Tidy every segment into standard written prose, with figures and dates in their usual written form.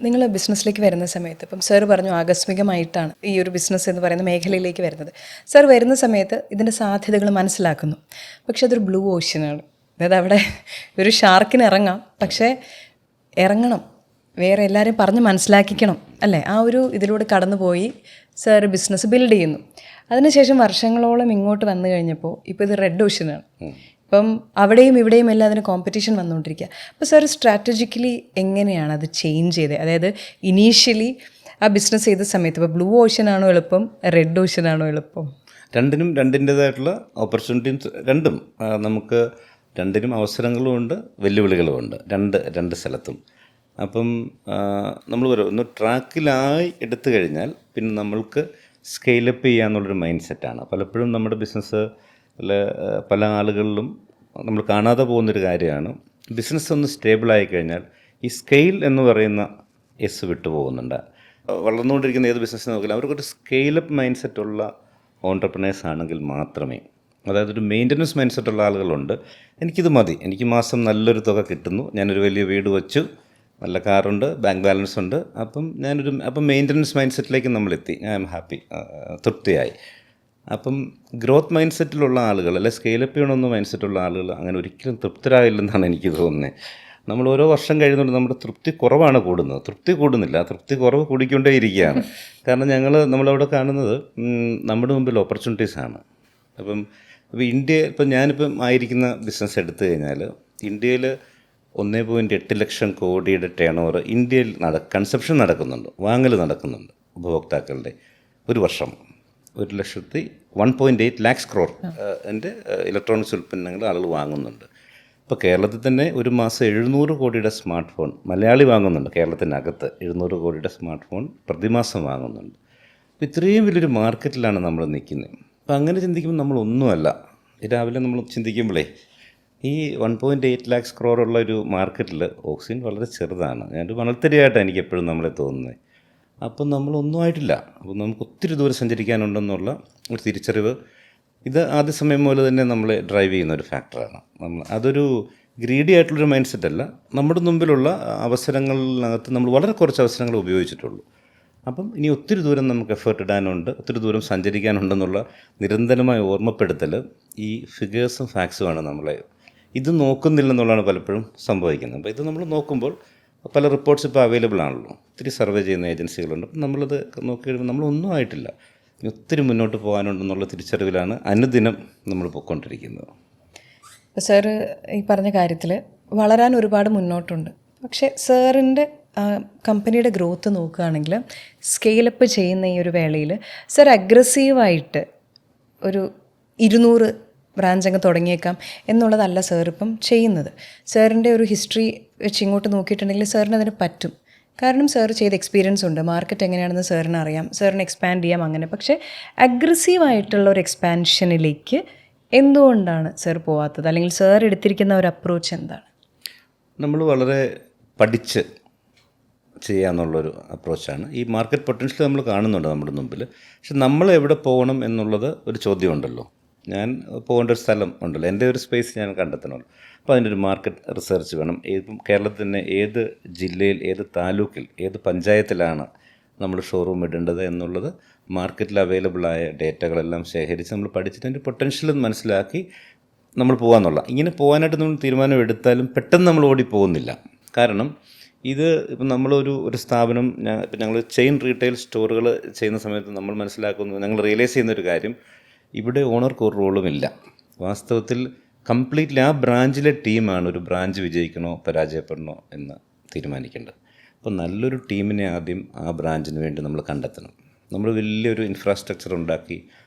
നിങ്ങൾ ബിസിനസ്സിലേക്ക് വരുന്ന സമയത്ത് ഇപ്പം സാർ പറഞ്ഞു ആകസ്മികമായിട്ടാണ് ഈ ഒരു ബിസിനസ് എന്ന് പറയുന്ന മേഖലയിലേക്ക് വരുന്നത്. സാർ വരുന്ന സമയത്ത് ഇതിൻ്റെ സാധ്യതകൾ മനസ്സിലാക്കുന്നു. പക്ഷെ അതൊരു ബ്ലൂ ഓഷ്യനാണ്. അതായത് അവിടെ ഒരു ഷാർക്കിന് ഇറങ്ങാം, പക്ഷേ ഇറങ്ങണം, വേറെ എല്ലാവരെയും പറഞ്ഞ് മനസ്സിലാക്കിക്കണം അല്ലേ? ആ ഒരു ഇതിലൂടെ കടന്നുപോയി സാർ ബിസിനസ് ബിൽഡ് ചെയ്യുന്നു. അതിനുശേഷം വർഷങ്ങളോളം ഇങ്ങോട്ട് വന്നു കഴിഞ്ഞപ്പോൾ ഇപ്പോൾ ഇത് റെഡ് ഓഷ്യനാണ്. ഇപ്പം അവിടെയും ഇവിടെയും എല്ലാം അതിന് കോമ്പറ്റീഷൻ വന്നുകൊണ്ടിരിക്കുക. അപ്പോൾ സാർ സ്ട്രാറ്റജിക്കലി എങ്ങനെയാണ് അത് ചേഞ്ച് ചെയ്തത്? അതായത് ഇനീഷ്യലി ആ ബിസിനസ് ചെയ്ത സമയത്ത് ഇപ്പോൾ ബ്ലൂ ഓഷ്യനാണോ എളുപ്പം, റെഡ് ഓഷ്യനാണോ എളുപ്പം? രണ്ടിനും രണ്ടിൻ്റേതായിട്ടുള്ള ഓപ്പർച്യൂണിറ്റീസ്, നമുക്ക് രണ്ടിനും അവസരങ്ങളും ഉണ്ട്, വെല്ലുവിളികളും ഉണ്ട്, രണ്ട് സ്ഥലത്തും. അപ്പം നമ്മൾ ഒന്ന് ട്രാക്കിലായി എടുത്തു കഴിഞ്ഞാൽ പിന്നെ നമ്മൾക്ക് സ്കെയിലപ്പ് ചെയ്യാന്നുള്ളൊരു മൈൻഡ് സെറ്റാണ്. പലപ്പോഴും നമ്മുടെ ബിസിനസ് പല ആളുകളിലും നമ്മൾ കാണാതെ പോകുന്നൊരു കാര്യമാണ്. ബിസിനസ് ഒന്ന് സ്റ്റേബിളായി കഴിഞ്ഞാൽ ഈ സ്കെയിൽ എന്ന് പറയുന്ന വിട്ടു പോകുന്നുണ്ട്. വളർന്നുകൊണ്ടിരിക്കുന്ന ഏത് ബിസിനസ് നോക്കിയാലും അവർക്കൊരു സ്കെയിലപ്പ് മൈൻഡ് സെറ്റുള്ള ഓൺട്രപ്രണേഴ്സ് ആണെങ്കിൽ മാത്രമേ, അതായത് ഒരു മെയിൻ്റനൻസ് മൈൻഡ് സെറ്റുള്ള ആളുകളുണ്ട്. എനിക്കിത് മതി, എനിക്ക് മാസം നല്ലൊരു തുക കിട്ടുന്നു, ഞാനൊരു വലിയ വീട് വെച്ചു, നല്ല കാറുണ്ട്, ബാങ്ക് ബാലൻസ് ഉണ്ട്, അപ്പം മെയിൻ്റനൻസ് മൈൻഡ് സെറ്റിലേക്ക് നമ്മളെത്തി, ഐ ആം ഹാപ്പി, തൃപ്തിയായി. അപ്പം ഗ്രോത്ത് മൈൻഡ് സെറ്റിലുള്ള ആളുകൾ, അല്ലെ സ്കെയിലപ്പ് ചെയ്യണമെന്ന് മൈൻഡ് സെറ്റുള്ള ആളുകൾ അങ്ങനെ ഒരിക്കലും തൃപ്തരായില്ലെന്നാണ് എനിക്ക് തോന്നുന്നത്. നമ്മൾ ഓരോ വർഷം കഴിയുന്നുണ്ട് നമ്മുടെ തൃപ്തി കുറവാണ് കൂടുന്നത്, തൃപ്തി കൂടുന്നില്ല, തൃപ്തി കുറവ് കൂടിക്കൊണ്ടേ ഇരിക്കുകയാണ്. കാരണം നമ്മളവിടെ കാണുന്നത് നമ്മുടെ മുമ്പിൽ ഓപ്പർച്യൂണിറ്റീസാണ്. അപ്പം ഞാനിപ്പം ആയിരിക്കുന്ന ബിസിനസ് എടുത്തു കഴിഞ്ഞാൽ ഇന്ത്യയിൽ 1.8 ലക്ഷം കോടിയുടെ ടേൺ ഓവർ ഇന്ത്യയിൽ കൺസപ്ഷൻ നടക്കുന്നുണ്ട്, വാങ്ങൽ നടക്കുന്നുണ്ട് ഉപഭോക്താക്കളുടെ. ഒരു വർഷം 1.8 ലാക്സ് ക്രോർ എൻ്റെ ഇലക്ട്രോണിക്സ് ഉൽപ്പന്നങ്ങൾ ആളുകൾ വാങ്ങുന്നുണ്ട്. ഇപ്പോൾ കേരളത്തിൽ തന്നെ ഒരു മാസം 700 കോടിയുടെ സ്മാർട്ട് ഫോൺ മലയാളി വാങ്ങുന്നുണ്ട്. കേരളത്തിനകത്ത് 700 കോടിയുടെ സ്മാർട്ട് ഫോൺ പ്രതിമാസം വാങ്ങുന്നുണ്ട്. അപ്പോൾ ഇത്രയും വലിയൊരു മാർക്കറ്റിലാണ് നമ്മൾ നിൽക്കുന്നത്. അപ്പോൾ അങ്ങനെ ചിന്തിക്കുമ്പോൾ നമ്മളൊന്നുമല്ല. രാവിലെ നമ്മൾ ചിന്തിക്കുമ്പോഴേ ഈ 1.8 ലാക്സ് ക്രോർ ഉള്ള ഒരു മാർക്കറ്റിൽ ഓക്സിജൻ വളരെ ചെറുതാണ്. ഞാനൊരു മണൽത്തരിയായിട്ടാണ് എനിക്ക് എപ്പോഴും നമ്മളെ തോന്നുന്നത്. അപ്പം നമ്മളൊന്നും ആയിട്ടില്ല. അപ്പം നമുക്ക് ഒത്തിരി ദൂരം സഞ്ചരിക്കാനുണ്ടെന്നുള്ള ഒരു തിരിച്ചറിവ് ഇത് ആദ്യ സമയം പോലെ തന്നെ നമ്മളെ ഡ്രൈവ് ചെയ്യുന്ന ഒരു ഫാക്ടറാണ്. അതൊരു ഗ്രീഡി ആയിട്ടുള്ളൊരു മൈൻഡ് സെറ്റല്ല. നമ്മുടെ മുമ്പിലുള്ള അവസരങ്ങളിനകത്ത് നമ്മൾ വളരെ കുറച്ച് അവസരങ്ങൾ ഉപയോഗിച്ചിട്ടുള്ളൂ. അപ്പം ഇനി ഒത്തിരി ദൂരം നമുക്ക് എഫേർട്ട് ഇടാനുണ്ട്, ഒത്തിരി ദൂരം സഞ്ചരിക്കാനുണ്ടെന്നുള്ള നിരന്തരമായ ഓർമ്മപ്പെടുത്തൽ ഈ ഫിഗേഴ്സും ഫാക്ട്സുമാണ് നമ്മളെ. ഇത് നോക്കുന്നില്ലെന്നുള്ളതാണ് പലപ്പോഴും സംഭവിക്കുന്നത്. അപ്പോൾ ഇത് നമ്മൾ നോക്കുമ്പോൾ പല റിപ്പോർട്ട്സ് ഇപ്പോൾ അവൈലബിൾ ആണല്ലോ, ഒത്തിരി സർവേ ചെയ്യുന്ന ഏജൻസികളുണ്ട്. അപ്പം നമ്മളത് നോക്കി കഴിയുമ്പോൾ നമ്മളൊന്നും ആയിട്ടില്ല, ഒത്തിരി മുന്നോട്ട് പോകാനുണ്ടെന്നുള്ള തിരിച്ചറിവിലാണ് അനുദിനം നമ്മൾ പോയിക്കൊണ്ടിരിക്കുന്നത്. ഇപ്പോൾ സാറ് ഈ പറഞ്ഞ കാര്യത്തിൽ വളരാൻ ഒരുപാട് മുന്നോട്ടുണ്ട്. പക്ഷേ സാറിൻ്റെ കമ്പനിയുടെ ഗ്രോത്ത് നോക്കുകയാണെങ്കിൽ സ്കെയിലപ്പ് ചെയ്യുന്ന ഈ ഒരു വേളയിൽ സാർ അഗ്രസീവായിട്ട് ഒരു 200 ബ്രാഞ്ച് അങ്ങ് തുടങ്ങിയേക്കാം എന്നുള്ളതല്ല സാർ ഇപ്പം ചെയ്യുന്നത്. സാറിൻ്റെ ഒരു ഹിസ്റ്ററി വെച്ച് ഇങ്ങോട്ട് നോക്കിയിട്ടുണ്ടെങ്കിൽ സാറിന് അതിന് പറ്റും. കാരണം സാർ ചെയ്ത എക്സ്പീരിയൻസ് ഉണ്ട്, മാർക്കറ്റ് എങ്ങനെയാണെന്ന് സാറിന് അറിയാം, സാറിന് എക്സ്പാൻഡ് ചെയ്യാം അങ്ങനെ. പക്ഷേ അഗ്രസീവായിട്ടുള്ള ഒരു എക്സ്പാൻഷനിലേക്ക് എന്തുകൊണ്ടാണ് സാർ പോവാത്തത്? അല്ലെങ്കിൽ സാർ എടുത്തിരിക്കുന്ന ഒരു അപ്രോച്ച് എന്താണ്? നമ്മൾ വളരെ പഠിച്ച് ചെയ്യാന്നുള്ളൊരു അപ്രോച്ചാണ്. ഈ മാർക്കറ്റ് പൊട്ടൻഷ്യൽ നമ്മൾ കാണുന്നുണ്ട് നമ്മുടെ മുമ്പിൽ. പക്ഷെ നമ്മൾ എവിടെ പോകണം എന്നുള്ളത് ഒരു ചോദ്യമുണ്ടല്ലോ. ഞാൻ പോകേണ്ട ഒരു സ്ഥലം ഉണ്ടല്ലോ, എൻ്റെ ഒരു സ്പേസ് ഞാൻ കണ്ടെത്തണമല്ലോ. അപ്പോൾ അതിൻ്റെ ഒരു മാർക്കറ്റ് റിസർച്ച് വേണം. കേരളത്തിൽ തന്നെ ഏത് ജില്ലയിൽ, ഏത് താലൂക്കിൽ, ഏത് പഞ്ചായത്തിലാണ് നമ്മൾ ഷോറൂം ഇടേണ്ടത് എന്നുള്ളത് മാർക്കറ്റിൽ അവൈലബിളായ ഡേറ്റകളെല്ലാം ശേഖരിച്ച് നമ്മൾ പഠിച്ചിട്ട് അതിൻ്റെ പൊട്ടൻഷ്യൽ മനസ്സിലാക്കി നമ്മൾ പോകാമെന്നുള്ള. ഇങ്ങനെ പോകാനായിട്ട് നമ്മൾ തീരുമാനം എടുത്താലും പെട്ടെന്ന് നമ്മൾ ഓടിപ്പോകുന്നില്ല. കാരണം ഇപ്പം നമ്മളൊരു സ്ഥാപനം, ഞങ്ങൾ ചെയിൻ റീറ്റെയിൽ സ്റ്റോറുകൾ ചെയ്യുന്ന സമയത്ത് നമ്മൾ മനസ്സിലാക്കുന്നു, ഞങ്ങൾ റിയലൈസ് ചെയ്യുന്നൊരു കാര്യം, ഇവിടെ ഓണർക്ക് ഒരു റോളുമില്ല. വാസ്തവത്തിൽ കംപ്ലീറ്റ്ലി ആ ബ്രാഞ്ചിലെ ടീമാണ് ഒരു ബ്രാഞ്ച് വിജയിക്കണോ പരാജയപ്പെടണോ എന്ന് തീരുമാനിക്കേണ്ടത്. അപ്പോൾ നല്ലൊരു ടീമിനെ ആദ്യം ആ ബ്രാഞ്ചിന് വേണ്ടി നമ്മൾ കണ്ടെത്തണം. നമ്മൾ വലിയൊരു ഇൻഫ്രാസ്ട്രക്ചർ ഉണ്ടാക്കി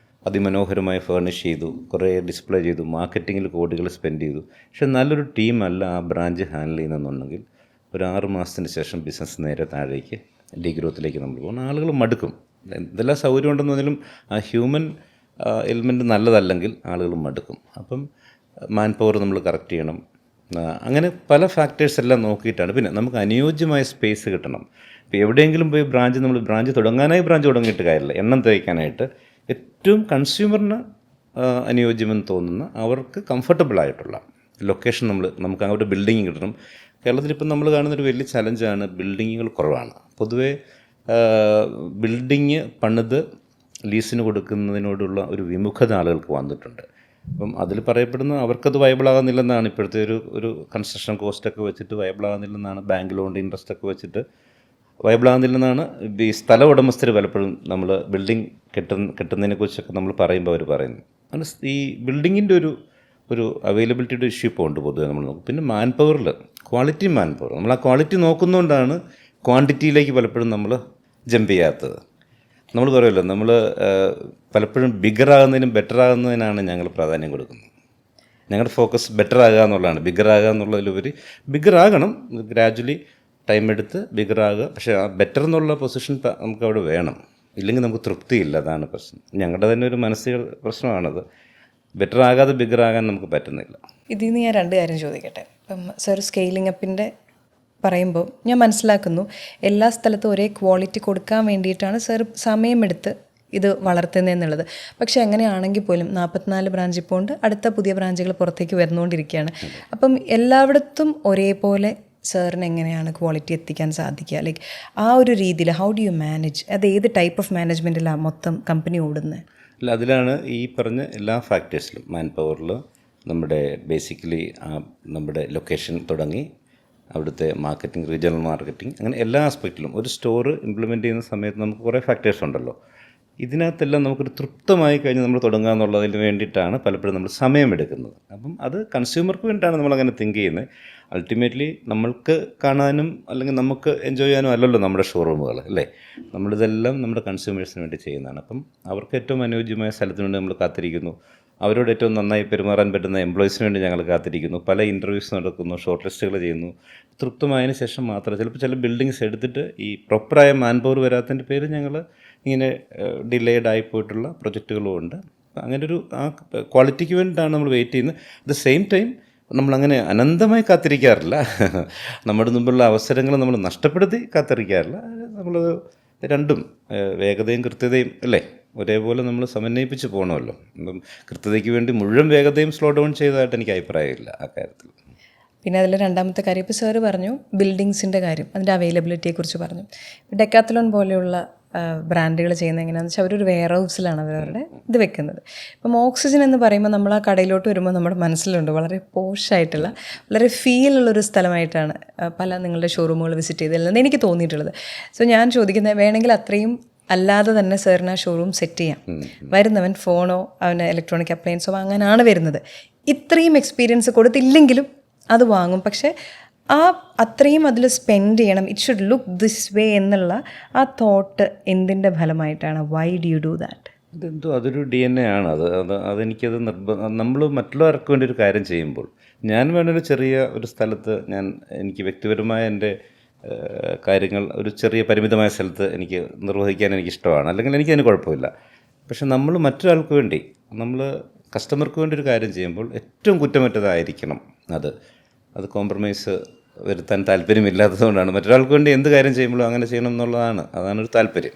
അതിമനോഹരമായി ഫേർണിഷ് ചെയ്തു, കുറേ ഡിസ്പ്ലേ ചെയ്തു, മാർക്കറ്റിങ്ങിൽ കോടികൾ സ്പെൻഡ് ചെയ്തു. പക്ഷെ നല്ലൊരു ടീമല്ല ആ ബ്രാഞ്ച് ഹാൻഡിൽ ചെയ്യുന്നതെന്നുണ്ടെങ്കിൽ ഒരു 6 മാസത്തിന് ശേഷം ബിസിനസ് നേരെ താഴേക്ക് ഡീഗ്രോത്തിലേക്ക് നമ്മൾ പോകുന്ന ആളുകൾ മടുക്കും. എന്തെല്ലാം സൗകര്യം ഉണ്ടെന്ന് പറഞ്ഞാലും ആ ഹ്യൂമൻ എലിമെൻറ്റ് നല്ലതല്ലെങ്കിൽ ആളുകൾ മടുക്കും. അപ്പം മാൻ പവർ നമ്മൾ കറക്റ്റ് ചെയ്യണം. അങ്ങനെ പല ഫാക്ടേഴ്സ് എല്ലാം നോക്കിയിട്ടാണ്. പിന്നെ നമുക്ക് അനുയോജ്യമായ സ്പേസ് കിട്ടണം. ഇപ്പോൾ എവിടെയെങ്കിലും പോയി ബ്രാഞ്ച് തുടങ്ങിയിട്ട് കാര്യമില്ല. എണ്ണം തേക്കാനായിട്ട് ഏറ്റവും കൺസ്യൂമറിന് അനുയോജ്യമെന്ന് തോന്നുന്ന, അവർക്ക് കംഫർട്ടബിളായിട്ടുള്ള ലൊക്കേഷൻ നമുക്ക് അങ്ങോട്ട് ബിൽഡിങ് കിട്ടണം. കേരളത്തിലിപ്പം നമ്മൾ കാണുന്നൊരു വലിയ ചലഞ്ചാണ് ബിൽഡിങ്ങുകൾ കുറവാണ്. പൊതുവേ ബിൽഡിങ് പണിത് ലീസിന് കൊടുക്കുന്നതിനോടുള്ള ഒരു വിമുഖത ആളുകൾക്ക് വന്നിട്ടുണ്ട്. അപ്പം അതിൽ പറയപ്പെടുന്ന അവർക്കത് വയബിളാകുന്നില്ലെന്നാണ് ഇപ്പോഴത്തെ ഒരു കൺസ്ട്രക്ഷൻ കോസ്റ്റൊക്കെ വെച്ചിട്ട് വയബിളാകുന്നില്ലെന്നാണ്, ബാങ്ക് ലോണിൻ്റെ ഇൻട്രസ്റ്റ് ഒക്കെ വെച്ചിട്ട് വയബിളാകുന്നില്ലെന്നാണ് ഈ സ്ഥല ഉടമസ്ഥർ പലപ്പോഴും നമ്മൾ ബിൽഡിംഗ് കെട്ടുന്നതിനെക്കുറിച്ചൊക്കെ നമ്മൾ പറയുമ്പോൾ അവർ പറയുന്നത്. അങ്ങനെ ഈ ബിൽഡിങ്ങിൻ്റെ ഒരു അവൈലബിലിറ്റിയുടെ ഇഷ്യൂ ഇപ്പോൾ ഉണ്ട് പൊതുവെ നമ്മൾ നോക്കും. പിന്നെ മാൻ പവറിൽ ക്വാളിറ്റി മാൻ പവർ, നമ്മൾ ആ ക്വാളിറ്റി നോക്കുന്നതുകൊണ്ടാണ് ക്വാണ്ടിറ്റിയിലേക്ക് പലപ്പോഴും നമ്മൾ ജമ്പ് ചെയ്യാത്തത്. നമ്മൾ പറയുമല്ലോ, നമ്മൾ പലപ്പോഴും ബിഗറാകുന്നതിനും ബെറ്ററാകുന്നതിനാണ് ഞങ്ങൾ പ്രാധാന്യം കൊടുക്കുന്നത്. ഞങ്ങളുടെ ഫോക്കസ് ബെറ്ററാകുക എന്നുള്ളതാണ്. ബിഗറാകുക എന്നുള്ളതിലുപരി ബിഗറാകണം, ഗ്രാജ്വലി ടൈം എടുത്ത് ബിഗറാകുക. പക്ഷേ ആ ബെറ്റർ എന്നുള്ള പൊസിഷൻ നമുക്ക് അവിടെ വേണം, ഇല്ലെങ്കിൽ നമുക്ക് തൃപ്തിയില്ല. അതാണ് പ്രശ്നം. ഞങ്ങളുടെ തന്നെ ഒരു മാനസിക പ്രശ്നമാണത്. ബെറ്റർ ആകാതെ ബിഗറാകാൻ നമുക്ക് പറ്റുന്നില്ല. ഇതിൽ നിന്ന് ഞാൻ 2 കാര്യം ചോദിക്കട്ടെ. ഇപ്പം സർ സ്കെയിലിംഗ് അപ്പിൻ്റെ പറയുമ്പോൾ ഞാൻ മനസ്സിലാക്കുന്നു എല്ലാ സ്ഥലത്തും ഒരേ ക്വാളിറ്റി കൊടുക്കാൻ വേണ്ടിയിട്ടാണ് സർ സമയമെടുത്ത് ഇത് വളർത്തുന്നതെന്നുള്ളത്. പക്ഷേ എങ്ങനെയാണെങ്കിൽ പോലും 44 ബ്രാഞ്ച് ഇപ്പോൾ ഉണ്ട്, അടുത്ത പുതിയ ബ്രാഞ്ചുകൾ പുറത്തേക്ക് വരുന്നുകൊണ്ടിരിക്കുകയാണ്. അപ്പം എല്ലായിടത്തും ഒരേപോലെ സാറിന് എങ്ങനെയാണ് ക്വാളിറ്റി എത്തിക്കാൻ സാധിക്കുക? ലൈക്ക് ആ ഒരു രീതിയിൽ ഹൗ ഡു യു മാനേജ്? അത് ഏത് ടൈപ്പ് ഓഫ് മാനേജ്മെൻറ്റിലാണ് മൊത്തം കമ്പനി ഓടുന്നത്? അല്ല, അതിലാണ് ഈ പറഞ്ഞ എല്ലാ ഫാക്ടേഴ്സിലും, മാൻ പവറിൽ, നമ്മുടെ ബേസിക്കലി നമ്മുടെ ലൊക്കേഷൻ തുടങ്ങി അവിടുത്തെ മാർക്കറ്റിംഗ്, റീജിയണൽ മാർക്കറ്റിംഗ്, അങ്ങനെ എല്ലാ ആസ്പെക്റ്റിലും ഒരു സ്റ്റോർ ഇംപ്ലിമെൻറ്റ് ചെയ്യുന്ന സമയത്ത് നമുക്ക് കുറേ ഫാക്ടേഴ്സ് ഉണ്ടല്ലോ. ഇതിനകത്തെല്ലാം നമുക്കൊരു തൃപ്തമായി കഴിഞ്ഞ് നമ്മൾ തുടങ്ങുക എന്നുള്ളതിന് വേണ്ടിയിട്ടാണ് പലപ്പോഴും നമ്മൾ സമയമെടുക്കുന്നത്. അപ്പം അത് കൺസ്യൂമർക്ക് വേണ്ടിയിട്ടാണ് നമ്മളങ്ങനെ തിങ്ക് ചെയ്യുന്നത്. അൾട്ടിമേറ്റ്ലി നമ്മൾക്ക് കാണാനും അല്ലെങ്കിൽ നമുക്ക് എൻജോയ് ചെയ്യാനും അല്ലല്ലോ നമ്മുടെ ഷോറൂമുകൾ, അല്ലേ? നമ്മളിതെല്ലാം നമ്മുടെ കൺസ്യൂമേഴ്സിന് വേണ്ടി ചെയ്യുന്നതാണ്. അപ്പം അവർക്ക് ഏറ്റവും അനുയോജ്യമായ സ്ഥലത്തിന് വേണ്ടി നമ്മൾ കാത്തിരിക്കുന്നു. അവരോട് ഏറ്റവും നന്നായി പെരുമാറാൻ പറ്റുന്ന എംപ്ലോയീസിന് വേണ്ടി ഞങ്ങൾ കാത്തിരിക്കുന്നു. പല ഇൻ്റർവ്യൂസ് നടക്കുന്നു, ഷോർട്ട് ലിസ്റ്റുകൾ ചെയ്യുന്നു. തൃപ്തമായതിനു ശേഷം മാത്രം ചില ബിൽഡിങ്സ് എടുത്തിട്ട് ഈ പ്രോപ്പറായ മാൻ പവർ വരാത്തതിൻ്റെ പേര് ഞങ്ങൾ ഇങ്ങനെ ഡിലേഡ് ആയിപ്പോയിട്ടുള്ള പ്രൊജക്റ്റുകളും ഉണ്ട്. അങ്ങനെ ഒരു ആ ക്വാളിറ്റിക്ക് വേണ്ടിയിട്ടാണ് നമ്മൾ വെയിറ്റ് ചെയ്യുന്നത്. അറ്റ് ദ സെയിം ടൈം നമ്മളങ്ങനെ അനന്തമായി കാത്തിരിക്കാറില്ല. നമ്മുടെ മുമ്പുള്ള അവസരങ്ങൾ നമ്മൾ നഷ്ടപ്പെടുത്തി കാത്തിരിക്കാറില്ല. നമ്മൾ രണ്ടും വേഗതയും കൃത്യതയും, അല്ലേ, ഒരേപോലെ നമ്മൾ സമന്വയിപ്പിച്ച് പോകണമല്ലോ. കൃത്യതയ്ക്ക് വേണ്ടി മുഴുവൻ വേഗതയും സ്ലോ ഡൗൺ ചെയ്തതായിട്ട് എനിക്ക് അഭിപ്രായമില്ല ആ കാര്യത്തിൽ. പിന്നെ അതിൽ രണ്ടാമത്തെ കാര്യം, ഇപ്പോൾ സാറ് പറഞ്ഞു ബിൽഡിങ്സിൻ്റെ കാര്യം, അതിൻ്റെ അവൈലബിലിറ്റിയെക്കുറിച്ച് പറഞ്ഞു. ഡെക്കാത്തലോൺ പോലെയുള്ള ബ്രാൻഡുകൾ ചെയ്യുന്നത് എങ്ങനെയാണെന്ന് വെച്ചാൽ അവരൊരു വെയർ ഹൗസിലാണ് അവരവരുടെ ഇത് വെക്കുന്നത്. ഇപ്പം ഓക്സിജൻ എന്ന് പറയുമ്പോൾ നമ്മൾ ആ കടയിലോട്ട് വരുമ്പോൾ നമ്മുടെ മനസ്സിലുണ്ട് വളരെ പോഷായിട്ടുള്ള, വളരെ ഫീലുള്ളൊരു സ്ഥലമായിട്ടാണ് പല നിങ്ങളുടെ ഷോറൂമുകൾ വിസിറ്റ് ചെയ്തതെന്ന് എനിക്ക് തോന്നിയിട്ടുള്ളത്. സോ ഞാൻ ചോദിക്കുന്നത്, വേണമെങ്കിൽ അത്രയും അല്ലാതെ തന്നെ സാറിന് ആ ഷോറൂം സെറ്റ് ചെയ്യാം. വരുന്നവൻ ഫോണോ അവന് ഇലക്ട്രോണിക് അപ്ലയൻസോ വാങ്ങാനാണ് വരുന്നത്. ഇത്രയും എക്സ്പീരിയൻസ് കൊടുത്തില്ലെങ്കിലും അത് വാങ്ങും. പക്ഷേ അത്രയും അതിൽ സ്പെൻഡ് ചെയ്യണം, it should look this way എന്നുള്ള ആ തോട്ട് എന്തിൻ്റെ ഫലമായിട്ടാണ്? Why do you do that? ഇതെന്തോ അതൊരു DNA ആണ്. അതെനിക്കത് നമ്മൾ മറ്റുള്ളവർക്ക് വേണ്ടി ഒരു കാര്യം ചെയ്യുമ്പോൾ, ഞാൻ വേണൊരു ചെറിയ ഒരു സ്ഥലത്ത് എനിക്ക് വ്യക്തിപരമായ എൻ്റെ കാര്യങ്ങൾ ഒരു ചെറിയ പരിമിതമായ സ്ഥലത്ത് എനിക്ക് നിർവഹിക്കാൻ എനിക്കിഷ്ടമാണ്, അല്ലെങ്കിൽ എനിക്കതിന് കുഴപ്പമില്ല. പക്ഷെ നമ്മൾ മറ്റൊരാൾക്ക് വേണ്ടി, നമ്മൾ കസ്റ്റമർക്ക് വേണ്ടി ഒരു കാര്യം ചെയ്യുമ്പോൾ ഏറ്റവും കുറ്റമറ്റതായിരിക്കണം. അത് കോംപ്രമൈസ് വരുത്താൻ താല്പര്യമില്ലാത്തതുകൊണ്ടാണ്. മറ്റൊരാൾക്ക് വേണ്ടി എന്ത് കാര്യം ചെയ്യുമ്പോഴും അങ്ങനെ ചെയ്യണം എന്നുള്ളതാണ്, അതാണ് ഒരു താല്പര്യം.